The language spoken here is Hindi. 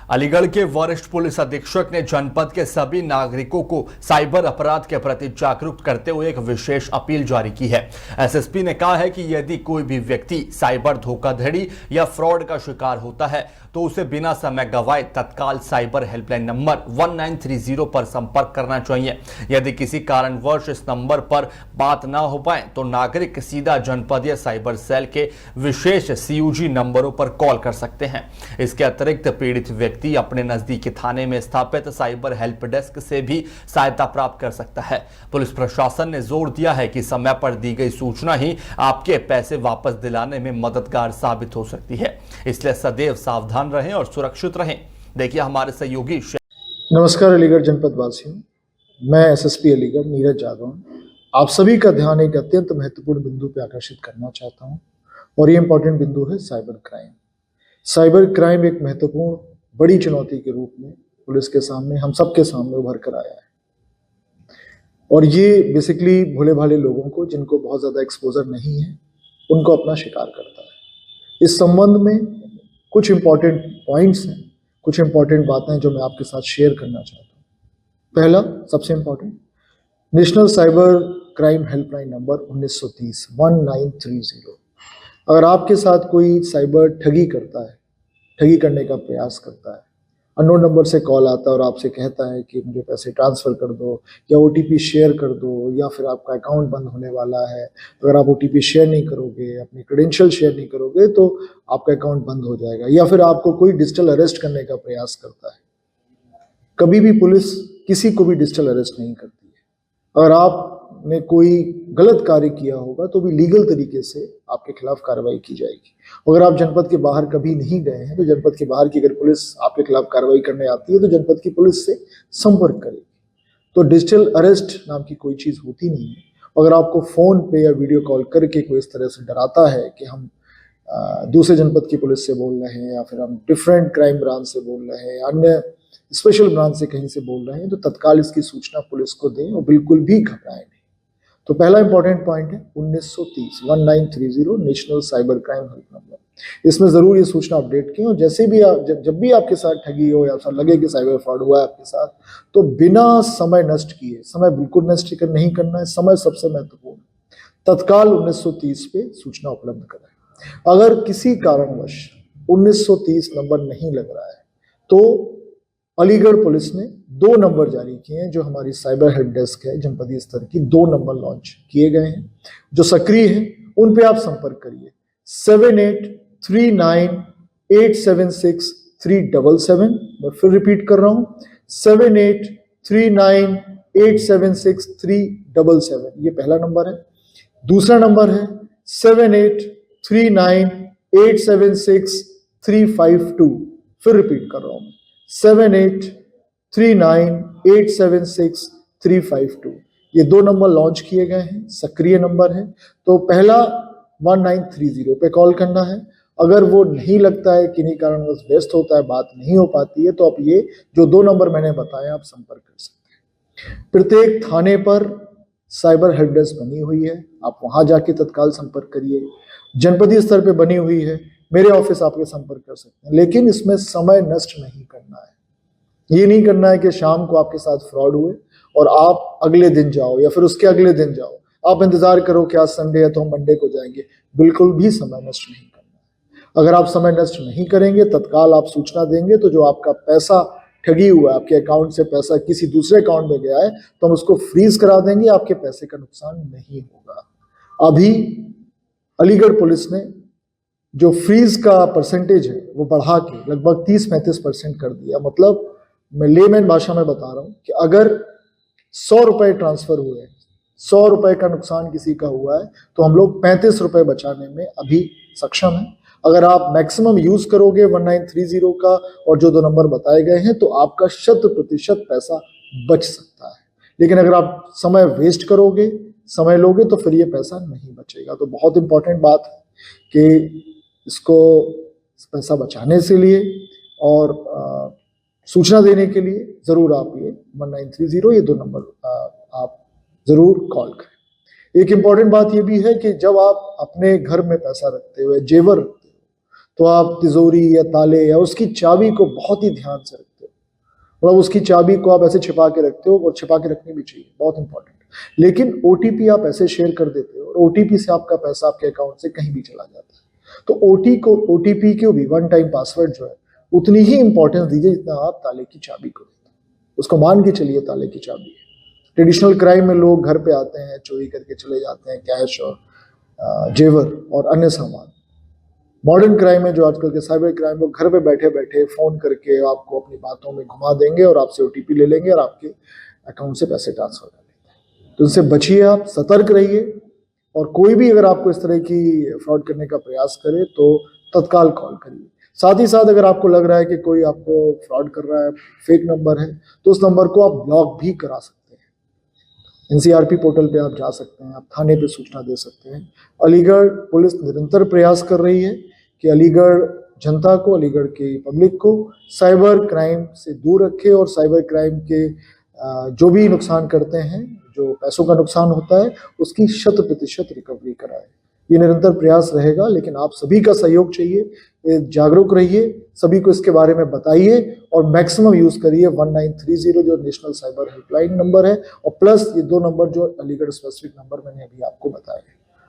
अलीगढ़ के वरिष्ठ पुलिस अधीक्षक ने जनपद के सभी नागरिकों को साइबर अपराध के प्रति जागरूक करते हुए एक विशेष अपील जारी की है। एसएसपी ने कहा है कि यदि कोई भी व्यक्ति साइबर धोखाधड़ी या फ्रॉड का शिकार होता है तो उसे बिना समय गंवाए तत्काल साइबर हेल्पलाइन नंबर 1930 पर संपर्क करना चाहिए। यदि किसी कारणवश इस नंबर पर बात ना हो पाए तो नागरिक सीधा जनपदीय साइबर सेल के विशेष सीयूजी नंबरों पर कॉल कर सकते हैं। इसके अतिरिक्त पीड़ित व्यक्ति अपने नजदीकी थाने में स्थापित साइबर हेल्प डेस्क से भी सहायता प्राप्त कर सकता है। पुलिस प्रशासन ने जोर दिया है कि समय पर दी गई सूचना ही आपके पैसे वापस दिलाने में मददगार साबित हो सकती है, इसलिए सदैव सावधान रहें और सुरक्षित रहें। देखिए हमारे सहयोगी। नमस्कार अलीगढ़ जनपद वासियों, मैं एसएसपी अलीगढ़ नीरज जादव आप सभी का ध्यान एक अत्यंत महत्वपूर्ण बिंदु पर आकर्षित करना चाहता हूं और ये इंपॉर्टेंट बिंदु है साइबर क्राइम। साइबर क्राइम एक महत्वपूर्ण बड़ी चुनौती के रूप में पुलिस के सामने, हम सबके सामने उभर कर आया है और ये बेसिकली भोले भाले लोगों को, जिनको बहुत ज़्यादा एक्सपोजर नहीं है, उनको अपना शिकार करता है। इस संबंध में कुछ इंपॉर्टेंट पॉइंट्स हैं, कुछ इंपॉर्टेंट बातें जो मैं आपके साथ शेयर करना चाहता हूँ। पहला, सबसे important, national cyber crime helpline number 1930 अगर आपके साथ कोई साइबर ठगी करता है, ठगी करने का प्रयास करता है, अननोन नंबर से कॉल आता है और आपसे कहता है कि मुझे पैसे ट्रांसफ़र कर दो या ओटीपी शेयर कर दो या फिर आपका अकाउंट बंद होने वाला है, अगर आप ओटीपी शेयर नहीं करोगे, अपनी क्रेडेंशियल शेयर नहीं करोगे तो आपका अकाउंट बंद हो जाएगा, या फिर आपको कोई डिजिटल अरेस्ट करने का प्रयास करता है। कभी भी पुलिस किसी को भी डिजिटल अरेस्ट नहीं करती है। अगर आपने कोई गलत कार्य किया होगा तो भी लीगल तरीके से आपके खिलाफ कार्रवाई की जाएगी। अगर आप जनपद के बाहर कभी नहीं गए हैं तो जनपद के बाहर की अगर पुलिस आपके खिलाफ कार्रवाई करने आती है तो जनपद की पुलिस से संपर्क करेगी। तो डिजिटल अरेस्ट नाम की कोई चीज़ होती नहीं है। अगर आपको फ़ोन पे या वीडियो कॉल करके कोई इस तरह से डराता है कि हम दूसरे जनपद की पुलिस से बोल रहे हैं या फिर हम डिफरेंट क्राइम ब्रांच से बोल रहे हैं, अन्य स्पेशल ब्रांच से कहीं से बोल रहे हैं, तो तत्काल इसकी सूचना पुलिस को दें और बिल्कुल भी घबराएं नहीं। तो पहला इंपॉर्टेंट पॉइंट है 1930 national cyber crime help number. इसमें जरूर ये सूचना अपडेट की और जैसे भी जब भी आपके साथ ठगी हो या लगे कि साइबर फ्रॉड हुआ है आपके साथ, तो बिना समय नष्ट किए, समय बिल्कुल नष्ट नहीं करना है, समय सबसे महत्वपूर्ण, तत्काल 1930 पे सूचना उपलब्ध कराएं। अगर किसी कारणवश 1930 नंबर नहीं लग रहा है तो अलीगढ़ पुलिस ने 2 नंबर जारी किए हैं, जो हमारी साइबर हेल्प डेस्क है जनपदीय स्तर की, 2 नंबर लॉन्च किए गए हैं जो सक्रिय हैं। उन पे आप संपर्क करिए 7839876377। मैं फिर रिपीट कर रहा हूं 7839876377, ये पहला नंबर है। दूसरा नंबर है 7839876352। फिर रिपीट कर रहा हूं 7839876352। ये 2 नंबर लॉन्च किए गए हैं, सक्रिय नंबर है। तो पहला 1930 पे कॉल करना है। अगर वो नहीं लगता है, किन्हीं कारणवश व्यस्त होता है, बात नहीं हो पाती है, तो आप ये जो 2 नंबर मैंने बताए आप संपर्क कर सकते हैं। प्रत्येक थाने पर साइबर हेल्प डेस्क बनी हुई है, आप वहां जाके तत्काल संपर्क करिए। जनपदीय स्तर पे बनी हुई है, मेरे ऑफिस आपके संपर्क कर सकते हैं, लेकिन इसमें समय नष्ट नहीं करना है। ये नहीं करना है कि शाम को आपके साथ फ्रॉड हुए और आप अगले दिन जाओ या फिर उसके अगले दिन जाओ, आप इंतजार करो कि आज संडे है तो हम मंडे को जाएंगे। बिल्कुल भी समय नष्ट नहीं करना है। अगर आप समय नष्ट नहीं करेंगे, तत्काल आप सूचना देंगे, तो जो आपका पैसा ठगी हुआ है, आपके अकाउंट से पैसा किसी दूसरे अकाउंट में गया है, तो हम उसको फ्रीज करा देंगे, आपके पैसे का नुकसान नहीं होगा। अभी अलीगढ़ पुलिस ने जो फ्रीज का परसेंटेज है वो बढ़ा के लगभग 30-35% कर दिया। मतलब मैं लेमैन भाषा में बता रहा हूं कि अगर 100 रुपए ट्रांसफर हुए हैं, 100 रुपए का नुकसान किसी का हुआ है, तो हम लोग 35 रुपए बचाने में अभी सक्षम हैं। अगर आप मैक्सिमम यूज करोगे 1930 का और जो 2 नंबर बताए गए हैं, तो आपका 100% पैसा बच सकता है। लेकिन अगर आप समय वेस्ट करोगे, समय लोगे, तो फिर ये पैसा नहीं बचेगा। तो बहुत इंपॉर्टेंट बात है कि इसको पैसा बचाने से लिए और सूचना देने के लिए जरूर आप ये 1930 ये 2 नंबर आप जरूर कॉल करें। एक इंपॉर्टेंट बात ये भी है कि जब आप अपने घर में पैसा रखते हो, जेवर रखते हो, तो आप तिजोरी या ताले या उसकी चाबी को बहुत ही ध्यान से रखते हो, मतलब उसकी चाबी को आप ऐसे छिपा के रखते हो, और छिपा के रखनी भी चाहिए, बहुत इंपॉर्टेंट। लेकिन ओटीपी आप ऐसे शेयर कर देते हो और ओटीपी से आपका पैसा आपके अकाउंट से कहीं भी चला जाता है। तो ओटीपी को भी वन टाइम पासवर्ड जो है उतनी ही इंपॉर्टेंस दीजिए जितना आप ताले की चाबी को देते हैं। उसको मान के चलिए ताले की चाबी है। ट्रेडिशनल क्राइम में लोग घर पे आते हैं, चोरी करके चले जाते हैं कैश और जेवर और अन्य सामान। मॉडर्न क्राइम में जो आजकल के साइबर क्राइम, वो घर पे बैठे बैठे फोन करके आपको अपनी बातों में घुमा देंगे और आपसे ओटीपी ले लेंगे और आपके अकाउंट से पैसे ट्रांसफर कर लेंगे। तो इनसे बचिए, आप सतर्क रहिए, और कोई भी अगर आपको इस तरह की फ्रॉड करने का प्रयास करे तो तत्काल कॉल करिए। साथ ही साथ अगर आपको लग रहा है कि कोई आपको फ्रॉड कर रहा है, फेक नंबर है, तो उस नंबर को आप ब्लॉक भी करा सकते हैं। एनसीआरपी पोर्टल पे आप जा सकते हैं, आप थाने पे सूचना दे सकते हैं। अलीगढ़ पुलिस निरंतर प्रयास कर रही है कि अलीगढ़ जनता को, अलीगढ़ की पब्लिक को साइबर क्राइम से दूर रखे और साइबर क्राइम के जो भी नुकसान करते हैं, जो पैसों का नुकसान होता है, उसकी 100% रिकवरी कराए। ये निरंतर प्रयास रहेगा, लेकिन आप सभी का सहयोग चाहिए। जागरूक रहिए, सभी को इसके बारे में बताइए और मैक्सिमम यूज करिए 1930 जो नेशनल साइबर हेल्पलाइन नंबर है, और प्लस ये 2 नंबर जो अलीगढ़ स्पेसिफिक नंबर मैंने अभी आपको बताया है।